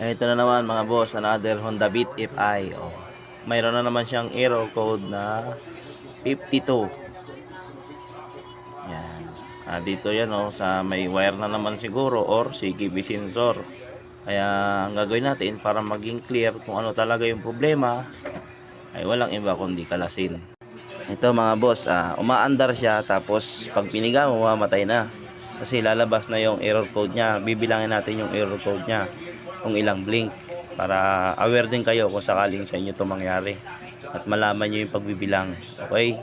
Ito na naman mga boss, another Honda Beat FI. Mayroon na naman siyang error code na 52. Yan. Dito yan sa may wire na naman siguro or CKB sensor. Kaya ang gagawin natin para maging clear kung ano talaga yung problema ay walang iba kundi kalasin. Ito mga boss, umaandar siya tapos pag piniga mo mamatay na. Kasi lalabas na yung error code niya. Bibilangin natin yung error code niya kung ilang blink para aware din kayo kung sakaling sa inyo ito mangyari at malaman nyo yung pagbibilang. Okay,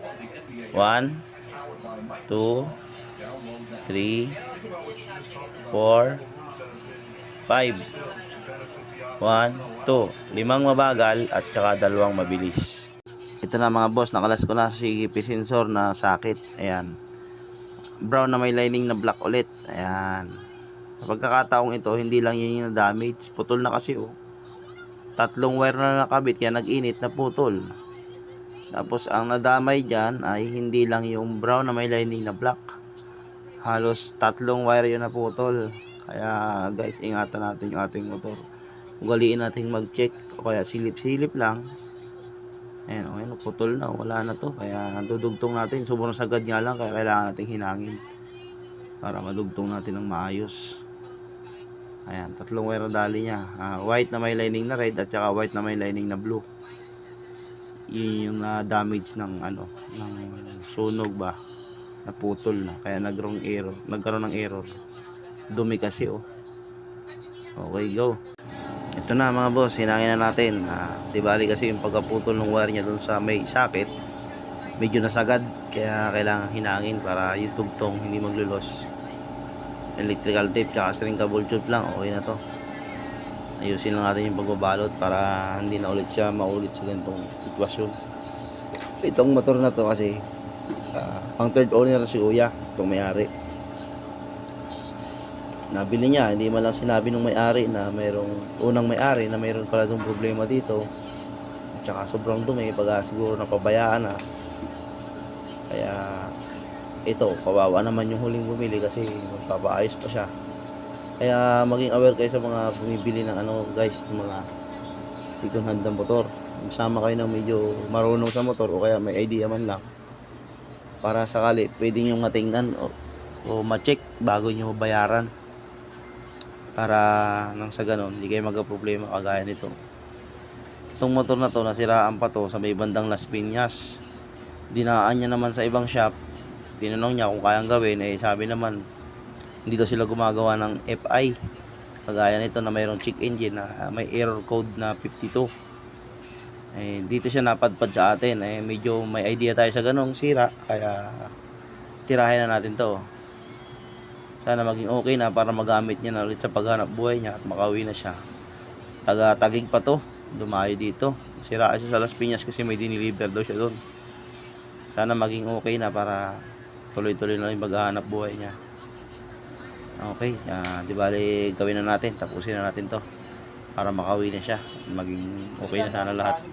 1 2 3 4 5 1 2 limang mabagal at saka dalawang mabilis. Ito na mga boss, nakalas ko na sa CKP sensor na sakit. Ayan, brown na may lining na black ulit. Ayan, sa pagkakataong ito hindi lang yun yung damage, putol na kasi tatlong wire na nakabit kaya nag-init na putol. Tapos ang nadamay dyan ay hindi lang yung brown na may lining na black, halos tatlong wire yun na putol. Kaya guys, ingatan natin yung ating motor. Ugaliin natin mag-check o kaya silip-silip lang. Ayan, okay, putol na, wala na to. Kaya dudugtong natin, sobrang sagad nga lang, kaya kailangan natin hinangin para madugtong natin ng maayos. Ayan, tatlong wire dali niya, white na may lining na red at saka white na may lining na blue. Yun yung damage ng ng sunog ba, naputol na, kaya nagkaroon ng error. Dumi kasi okay, go. Ito na mga boss, hinangin na natin. Di bali kasi yung pagkaputol ng wire niya dun sa may sakit, medyo nasagad, kaya kailangan hinangin para yung tugtong hindi maglulos. Electrical tape tsaka string cable tube lang, okay na to. Ayusin lang natin yung pagbabalot para hindi na ulit siya maulit sa ganitong sitwasyon. Itong motor na to kasi pang third owner si Kuya, itong may-ari. Nabili niya, hindi man lang sinabi nung may-ari na mayroong unang may-ari na mayroon pala itong problema dito. At saka sobrang dumi, pag siguro napabayaan na. Kaya ito, kawawa naman yung huling bumili kasi magpapaayos pa siya. Kaya maging aware kayo sa mga bumibili ng guys, ng mga second hand na motor. Magsama kayo ng medyo marunong sa motor o kaya may idea man lang, para sakali pwede nyo matingnan o ma-check bago nyo bayaran, para nang sa ganon hindi kayo magka-problema kagaya nito. Itong motor na to, nasiraan pa to sa may bandang Las Piñas. Dinaan niya naman sa ibang shop, tinanong niya kung kayang gawin, sabi naman hindi daw sila gumagawa ng FI kagaya nito na mayroong check engine na may error code na 52. Dito siya napadpad sa atin. Medyo may idea tayo sa ganong sira, kaya tirahin na natin to. Sana maging okay na para magamit niya na ulit sa paghanap buhay niya at makauwi na siya. Taga-Taguig pa to, dumayo dito. Siraan siya sa Las Piñas kasi may diniliver daw siya doon. Sana maging okay na para tuloy-tuloy na yung maghanap buhay niya. Okay, di bali gawin na natin, tapusin na natin to para makauwi na siya, maging okay na sana lahat.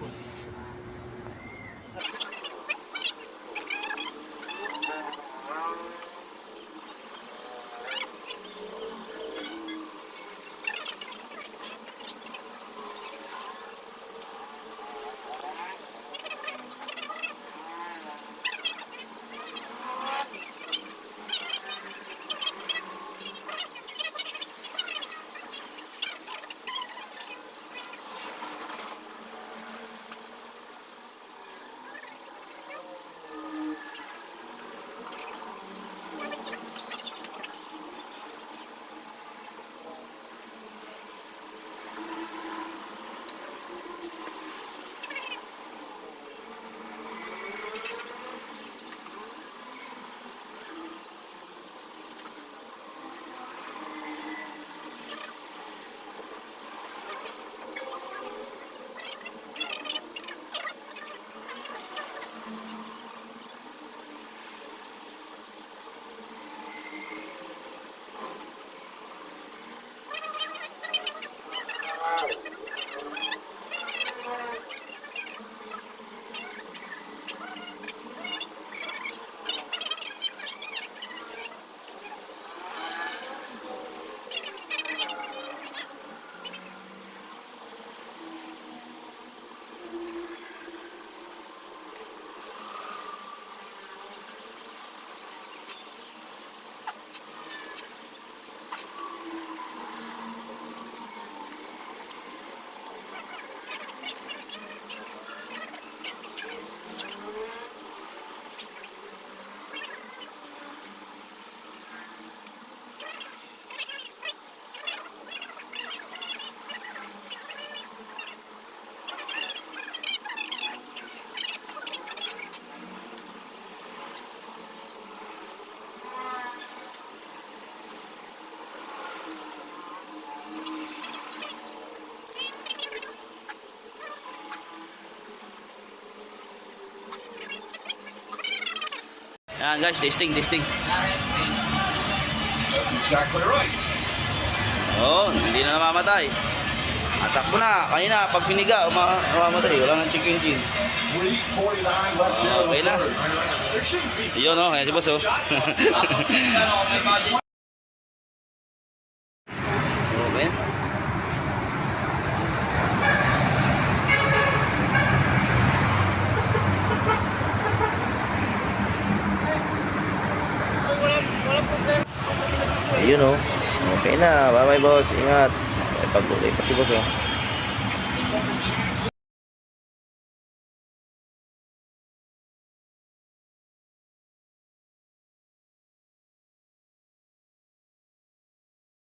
Yan guys, testing. That's exactly right. Oh, hindi na namamatay. Atakbo na. Kanina, pag piniga, umamatay. Wala nang check engine. 3:49 left here in Okay the na. third. There shouldn't be Yun o, kaya si boss o. Okay. Ayun o. Okay na. Bye bye boss. Ingat. May pag-uwi pa si boss o.